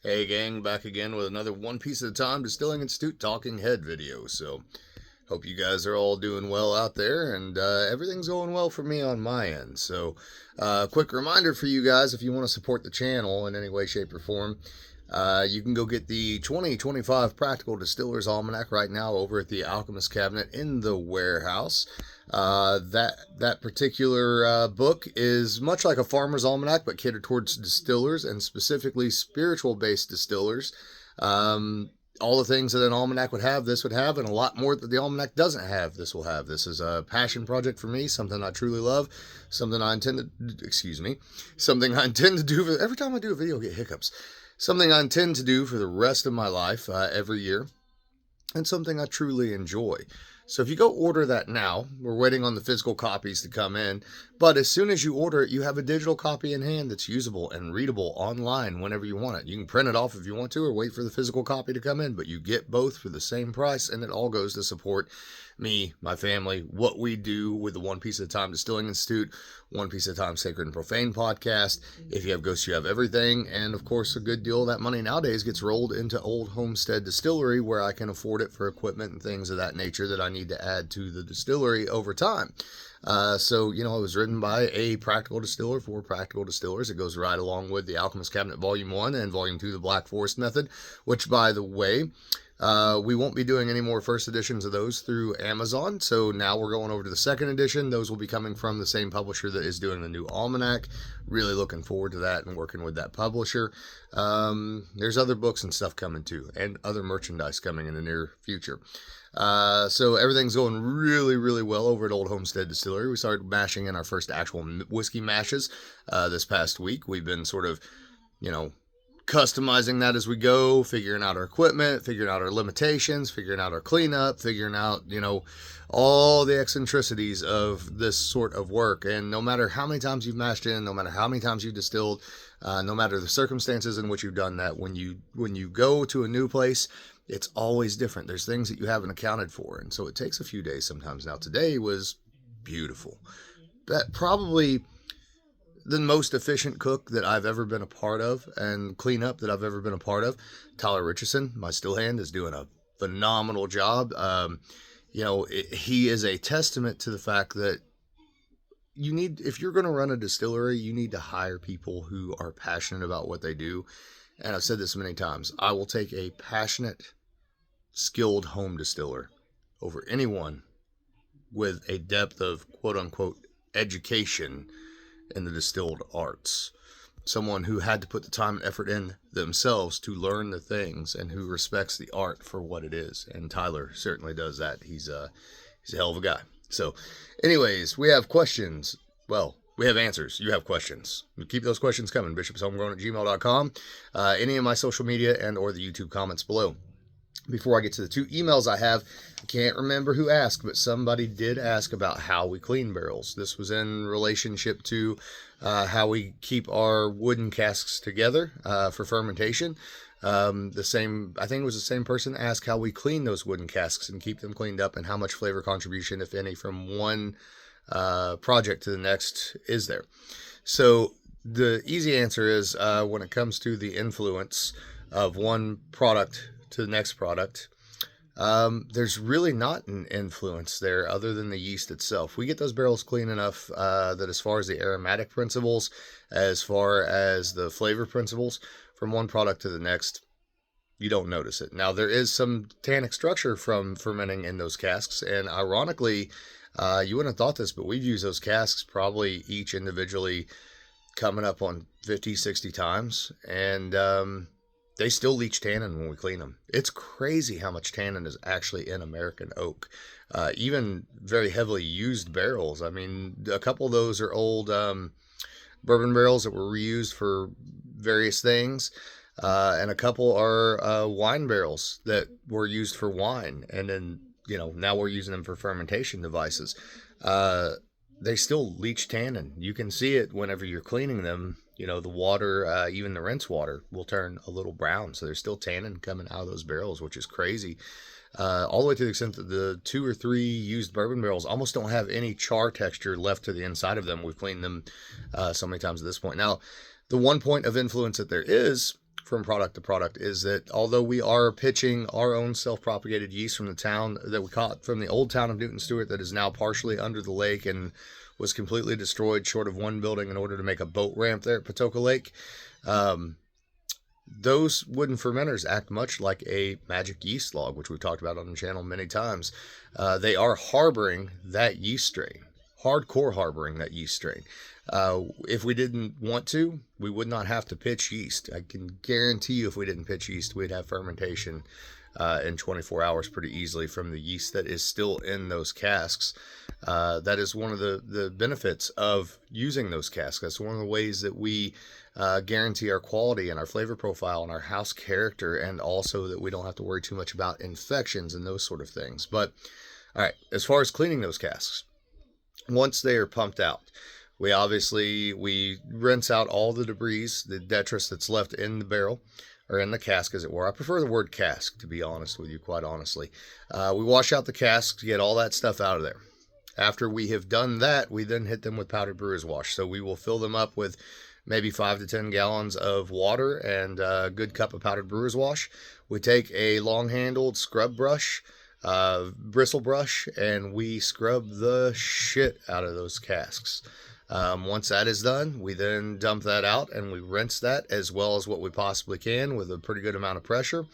Hey gang, back again with another one piece at a time Distilling Institute talking head video. So, hope you guys are all doing well out there, and everything's going well for me on my end. So, quick reminder for you guys, if you want to support the channel in any way, shape, or form, you can go get the 2025 Practical Distiller's Almanac right now over at the Alchemist cabinet in the warehouse. That particular book is much like a farmer's almanac, but catered towards distillers and specifically spiritual-based distillers. All the things that an almanac would have, this would have, and a lot more that the almanac doesn't have, this will have. This is a passion project for me, something I truly love, something I intend to, something I intend to do for, every time I do a video I get hiccups. Something I intend to do for the rest of my life, every year, and something I truly enjoy. So if you go order that now, we're waiting on the physical copies to come in, but as soon as you order it, you have a digital copy in hand that's usable and readable online whenever you want it. You can print it off if you want to, or wait for the physical copy to come in, but you get both for the same price, and it all goes to support me, my family, what we do with the One Piece at a Time Distilling Institute, One Piece at a Time Sacred and Profane podcast. If you have ghosts, you have everything. And of course, a good deal of that money nowadays gets rolled into Old Homestead Distillery, where I can afford it for equipment and things of that nature that I need to add to the distillery over time. So, it was written by a practical distiller for practical distillers. It goes right along with the Alchemist Cabinet Volume 1 and Volume 2, The Black Forest Method, which, by the way, we won't be doing any more first editions of those through Amazon. So now we're going over to the second edition. Those will be coming from the same publisher that is doing the new almanac. Really looking forward to that and working with that publisher. There's other books and stuff coming too, and other merchandise coming in the near future. So everything's going really, really well over at Old Homestead Distillery. We started mashing in our first actual whiskey mashes this past week. We've been sort of, customizing that as we go, figuring out our equipment, figuring out our limitations, figuring out our cleanup, figuring out, all the eccentricities of this sort of work. And no matter how many times you've mashed in, no matter how many times you've distilled, no matter the circumstances in which you've done that, when you go to a new place, it's always different. There's things that you haven't accounted for. And so it takes a few days sometimes. Now, today was beautiful. That probably the most efficient cook that I've ever been a part of, and cleanup that I've ever been a part of. Tyler Richardson, my still hand, is doing a phenomenal job. He is a testament to the fact that if you're going to run a distillery, you need to hire people who are passionate about what they do. And I've said this many times, I will take a passionate, skilled home distiller over anyone with a depth of quote unquote education in the distilled arts. Someone who had to put the time and effort in themselves to learn the things and who respects the art for what it is. And Tyler certainly does that. He's a hell of a guy. So anyways, we have questions. Well, we have answers. You have questions. Keep those questions coming. bishopshomegrown@gmail.com. Any of my social media and or the YouTube comments below. Before I get to the two emails I have, I can't remember who asked, but somebody did ask about how we clean barrels. This was in relationship to how we keep our wooden casks together for fermentation. I think it was the same person asked how we clean those wooden casks and keep them cleaned up, and how much flavor contribution, if any, from one project to the next is there. So the easy answer is when it comes to the influence of one product to the next product, there's really not an influence there other than the yeast itself. We get those barrels clean enough that as far as the aromatic principles, as far as the flavor principles, from one product to the next, you don't notice it. Now, there is some tannic structure from fermenting in those casks, and ironically, you wouldn't have thought this, but we've used those casks probably each individually coming up on 50, 60 times, and they still leach tannin when we clean them. It's crazy how much tannin is actually in American oak. Even very heavily used barrels. I mean, a couple of those are old bourbon barrels that were reused for various things. And a couple are wine barrels that were used for wine. And then, now we're using them for fermentation devices. They still leach tannin. You can see it whenever you're cleaning them. The water, even the rinse water, will turn a little brown. So there's still tannin coming out of those barrels, which is crazy. All the way to the extent that the 2 or 3 used bourbon barrels almost don't have any char texture left to the inside of them. We've cleaned them so many times at this point. Now, the one point of influence that there is from product to product is that although we are pitching our own self-propagated yeast from the town that we caught from the old town of Newton Stewart that is now partially under the lake and was completely destroyed short of one building in order to make a boat ramp there at Patoka Lake, those wooden fermenters act much like a magic yeast log, which we've talked about on the channel many times. They are harboring that yeast strain, hardcore harboring that yeast strain. If we didn't want to, we would not have to pitch yeast. I can guarantee you if we didn't pitch yeast, we'd have fermentation in 24 hours pretty easily from the yeast that is still in those casks. That is one of the benefits of using those casks. That's one of the ways that we guarantee our quality and our flavor profile and our house character, and also that we don't have to worry too much about infections and those sort of things. But all right, as far as cleaning those casks, once they are pumped out, we rinse out all the debris, the detritus that's left in the barrel, or in the cask, as it were. I prefer the word cask, to be honest with you, quite honestly. We wash out the cask to get all that stuff out of there. After we have done that, we then hit them with powdered brewer's wash. So we will fill them up with maybe 5 to 10 gallons of water and a good cup of powdered brewer's wash. We take a long-handled scrub brush, bristle brush, and we scrub the shit out of those casks. Once that is done, we then dump that out and we rinse that as well as what we possibly can with a pretty good amount of pressure.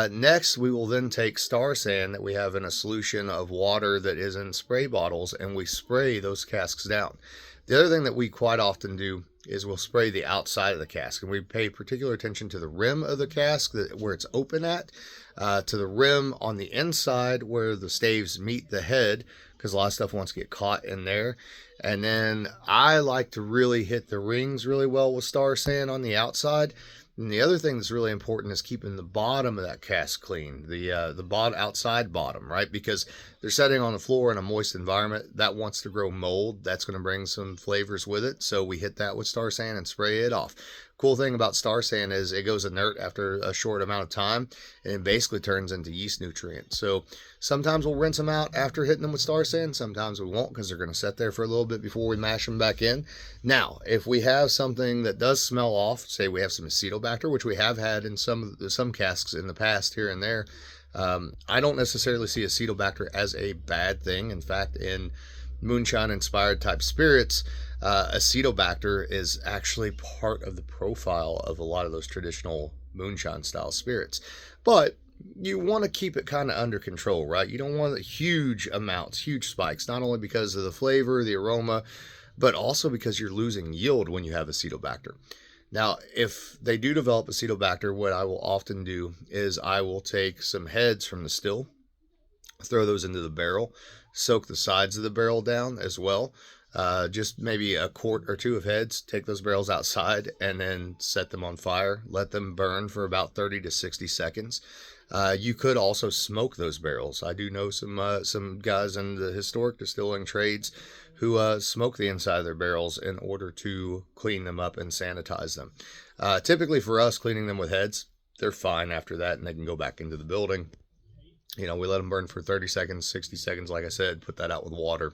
Next, we will then take Star Sand that we have in a solution of water that is in spray bottles, and we spray those casks down. The other thing that we quite often do is we'll spray the outside of the cask, and we pay particular attention to the rim of the cask, where it's open at, to the rim on the inside where the staves meet the head, because a lot of stuff wants to get caught in there. And then I like to really hit the rings really well with Star Sand on the outside. And the other thing that's really important is keeping the bottom of that cask clean, the outside bottom, right? Because they're setting on the floor in a moist environment that wants to grow mold. That's going to bring some flavors with it. So we hit that with Star Sand and spray it off. Cool thing about Star Sand is it goes inert after a short amount of time, and it basically turns into yeast nutrients. So sometimes we'll rinse them out after hitting them with Star Sand. Sometimes we won't, because they're going to sit there for a little bit before we mash them back in. Now, if we have something that does smell off, say we have some Acetobacter, which we have had in some casks in the past here and there, I don't necessarily see Acetobacter as a bad thing. In fact, in moonshine-inspired type spirits, Acetobacter is actually part of the profile of a lot of those traditional moonshine-style spirits. But you want to keep it kind of under control, right? You don't want huge amounts, huge spikes, not only because of the flavor, the aroma, but also because you're losing yield when you have Acetobacter. Now, if they do develop Acetobacter, what I will often do is I will take some heads from the still, throw those into the barrel, soak the sides of the barrel down as well. Just maybe a quart or two of heads, take those barrels outside and then set them on fire. Let them burn for about 30 to 60 seconds. You could also smoke those barrels. I do know some guys in the historic distilling trades who smoke the inside of their barrels in order to clean them up and sanitize them. Typically for us, cleaning them with heads, they're fine after that and they can go back into the building. You know, we let them burn for 30 seconds, 60 seconds, like I said, put that out with water.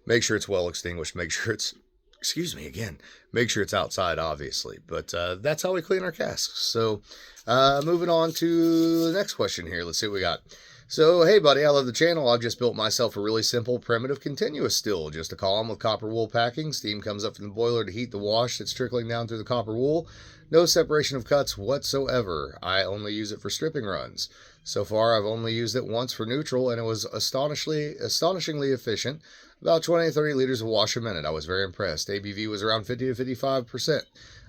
Make sure it's well extinguished. Make sure it's, make sure it's outside, obviously. But that's how we clean our casks. So moving on to the next question here. Let's see what we got. So, hey, buddy, I love the channel. I've just built myself a really simple, primitive, continuous still. Just a column with copper wool packing. Steam comes up from the boiler to heat the wash that's trickling down through the copper wool. No separation of cuts whatsoever. I only use it for stripping runs. So far, I've only used it once for neutral, and it was astonishingly efficient. About 20 to 30 liters of wash a minute. I was very impressed. ABV was around 50 to 55%.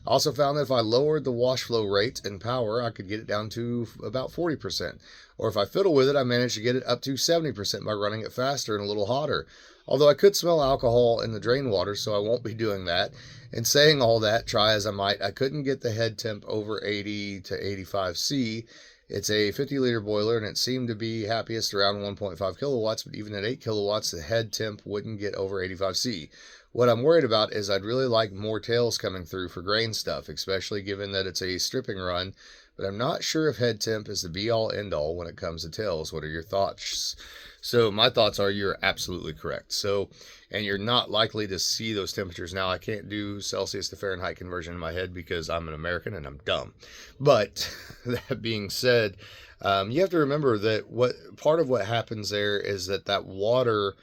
I also found that if I lowered the wash flow rate and power, I could get it down to about 40%. Or if I fiddle with it, I managed to get it up to 70% by running it faster and a little hotter. Although I could smell alcohol in the drain water, so I won't be doing that. And saying all that, try as I might, I couldn't get the head temp over 80 to 85 C. It's a 50-liter boiler, and it seemed to be happiest around 1.5 kilowatts, but even at 8 kilowatts, the head temp wouldn't get over 85 C. What I'm worried about is I'd really like more tails coming through for grain stuff, especially given that it's a stripping run. But I'm not sure if head temp is the be all end all when it comes to tails. What are your thoughts? So my thoughts are you're absolutely correct. So, and you're not likely to see those temperatures now. I can't do Celsius to Fahrenheit conversion in my head because I'm an American and I'm dumb. But that being said, you have to remember that part of what happens there is that water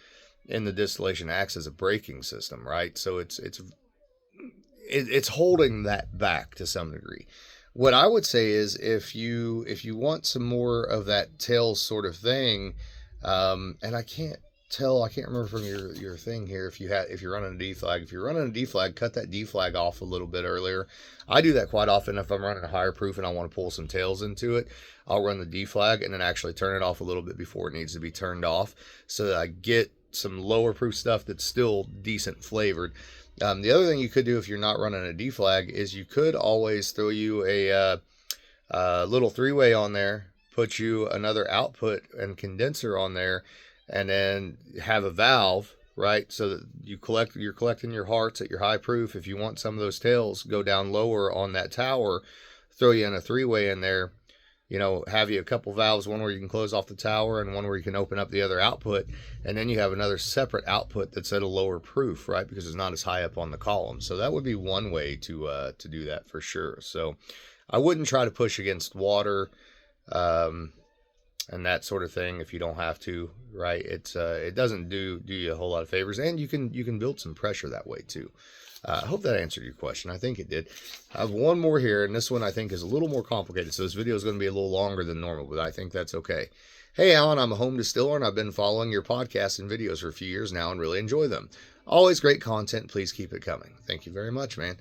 in the distillation acts as a braking system, right? So it's holding that back to some degree. What I would say is if you want some more of that tail sort of thing, and I can't remember from your thing here if you're running a D flag. If you're running a D flag, cut that D flag off a little bit earlier. I do that quite often if I'm running a higher proof and I want to pull some tails into it. I'll run the D flag and then actually turn it off a little bit before it needs to be turned off so that I get some lower proof stuff that's still decent flavored. The other thing you could do if you're not running a D flag is you could always throw you a little three-way on there, put you another output and condenser on there, and then have a valve, right? So that you're collecting your hearts at your high proof. If you want some of those tails go down lower on that tower, throw you in a three-way in there. Have you a couple valves, one where you can close off the tower and one where you can open up the other output. And then you have another separate output that's at a lower proof, right? Because it's not as high up on the column. So that would be one way to do that for sure. So I wouldn't try to push against water and that sort of thing if you don't have to, right? It doesn't do you a whole lot of favors. And you can build some pressure that way too. I hope that answered your question. I think it did. I have one more here, and this one I think is a little more complicated, so this video is going to be a little longer than normal, but I think that's okay. Hey, Alan, I'm a home distiller, and I've been following your podcasts and videos for a few years now and really enjoy them. Always great content. Please keep it coming. Thank you very much, man.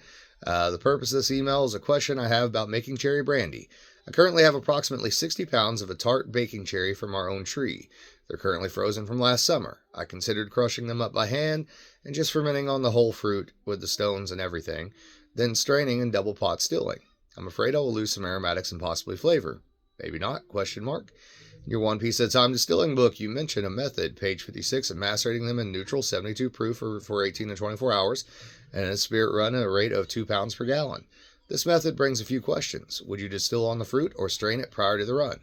The purpose of this email is a question I have about making cherry brandy. I currently have approximately 60 pounds of a tart baking cherry from our own tree. They're currently frozen from last summer. I considered crushing them up by hand and just fermenting on the whole fruit with the stones and everything, then straining and double pot stilling. I'm afraid I will lose some aromatics and possibly flavor. Maybe not, question mark. In your One Piece at a Time distilling book, you mention a method, page 56, of macerating them in neutral 72 proof for 18 to 24 hours and in a spirit run at a rate of 2 pounds per gallon. This method brings a few questions. Would you distill on the fruit or strain it prior to the run?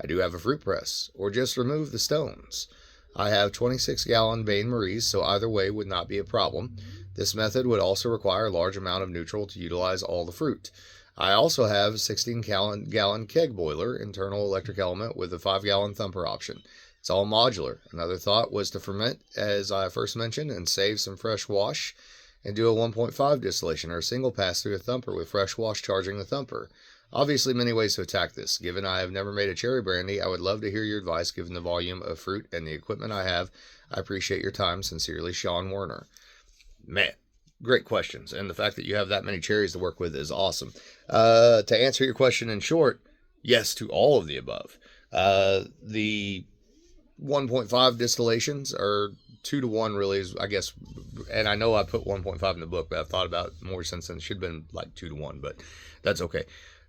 I do have a fruit press, or just remove the stones. I have 26-gallon Bain Maries, so either way would not be a problem. This method would also require a large amount of neutral to utilize all the fruit. I also have a 16-gallon keg boiler, internal electric element with a 5-gallon thumper option. It's all modular. Another thought was to ferment, as I first mentioned, and save some fresh wash, and do a 1.5 distillation or a single pass through a thumper with fresh wash charging the thumper. Obviously, many ways to attack this. Given I have never made a cherry brandy, I would love to hear your advice given the volume of fruit and the equipment I have. I appreciate your time. Sincerely, Sean Werner. Man, great questions. And the fact that you have that many cherries to work with is awesome. To answer your question in short, yes to all of the above. The 1.5 distillations are 2 to 1 really is, I guess, and I know I put 1.5 in the book, but I've thought about it more since then. It should have been like 2 to 1, but that's okay.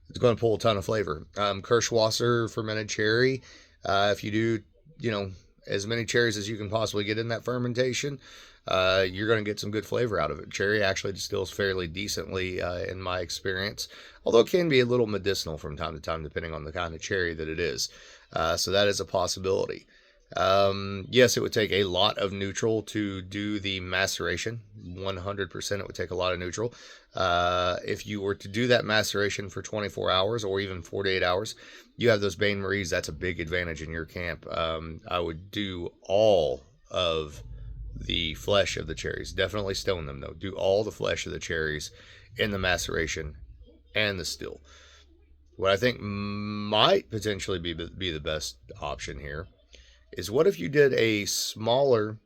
It's going to pull a ton of flavor. Kirschwasser fermented cherry. If you do, as many cherries as you can possibly get in that fermentation, you're going to get some good flavor out of it. Cherry actually distills fairly decently in my experience, although it can be a little medicinal from time to time depending on the kind of cherry that it is. So that is a possibility. Yes, it would take a lot of neutral to do the maceration. 100% it would take a lot of neutral. If you were to do that maceration for 24 hours or even 48 hours, you have those Bain Maries. That's a big advantage in your camp. I would do all of the flesh of the cherries. Definitely stone them though. Do all the flesh of the cherries in the maceration and the still. What I think might potentially be the best option here is what if you did a smaller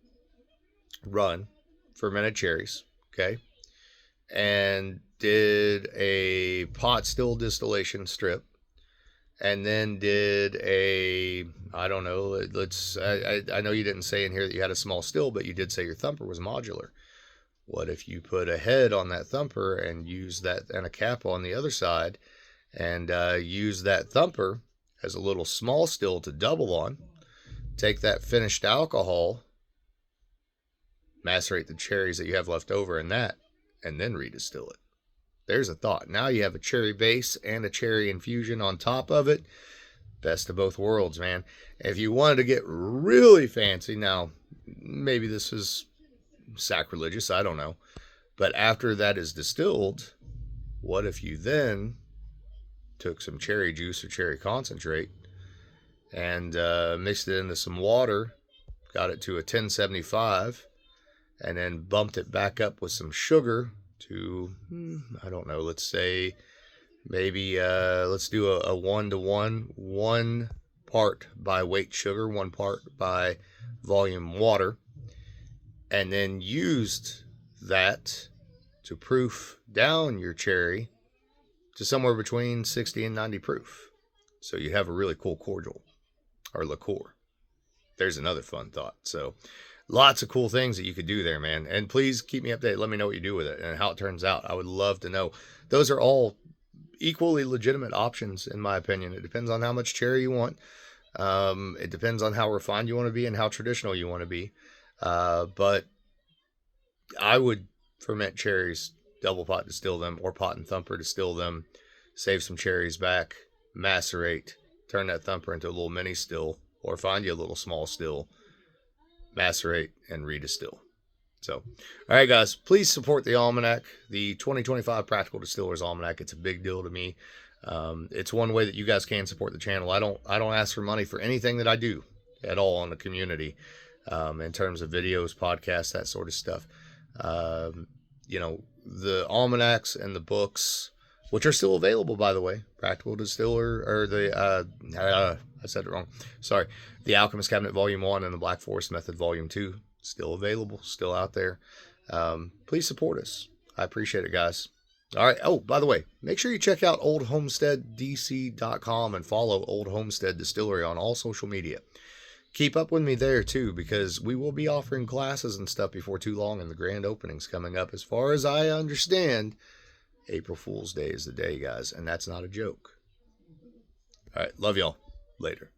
run fermented cherries, okay, and did a pot still distillation strip, and then did I don't know, I know you didn't say in here that you had a small still, but you did say your thumper was modular. What if you put a head on that thumper and use that, and a cap on the other side, and use that thumper as a little small still to double on? Take that finished alcohol, macerate the cherries that you have left over in that, and then redistill it. There's a thought. Now you have a cherry base and a cherry infusion on top of it. Best of both worlds, man. If you wanted to get really fancy, now maybe this is sacrilegious, I don't know. But after that is distilled, what if you then took some cherry juice or cherry concentrate and mixed it into some water, got it to a 1075, and then bumped it back up with some sugar to, I don't know, let's say maybe let's do a 1-to-1, 1 part by weight sugar, 1 part by volume water, and then used that to proof down your cherry to somewhere between 60 and 90 proof. So you have a really cool cordial or liqueur. There's another fun thought. So lots of cool things that you could do there, man. And please keep me updated. Let me know what you do with it and how it turns out. I would love to know. Those are all equally legitimate options, in my opinion. It depends on how much cherry you want. It depends on how refined you want to be and how traditional you want to be. But I would ferment cherries, double pot distill them, or pot and thumper distill them, save some cherries back, macerate, turn that thumper into a little mini still, or find you a little small still, macerate, and redistill. So, all right, guys, please support the Almanac, the 2025 Practical Distiller's Almanac. It's a big deal to me. It's one way that you guys can support the channel. I don't ask for money for anything that I do at all on the community, in terms of videos, podcasts, that sort of stuff. You know, the almanacs and the books, which are still available, by the way, Practical Distiller, or the, I said it wrong. Sorry. The Alchemist Cabinet Volume 1 and the Black Forest Method Volume 2, still available, still out there. Please support us. I appreciate it, guys. All right. Oh, by the way, make sure you check out oldhomesteaddc.com and follow Old Homestead Distillery on all social media. Keep up with me there, too, because we will be offering classes and stuff before too long, and the grand opening's coming up. As far as I understand, April Fool's Day is the day, guys, and that's not a joke. All right. Love y'all. Later.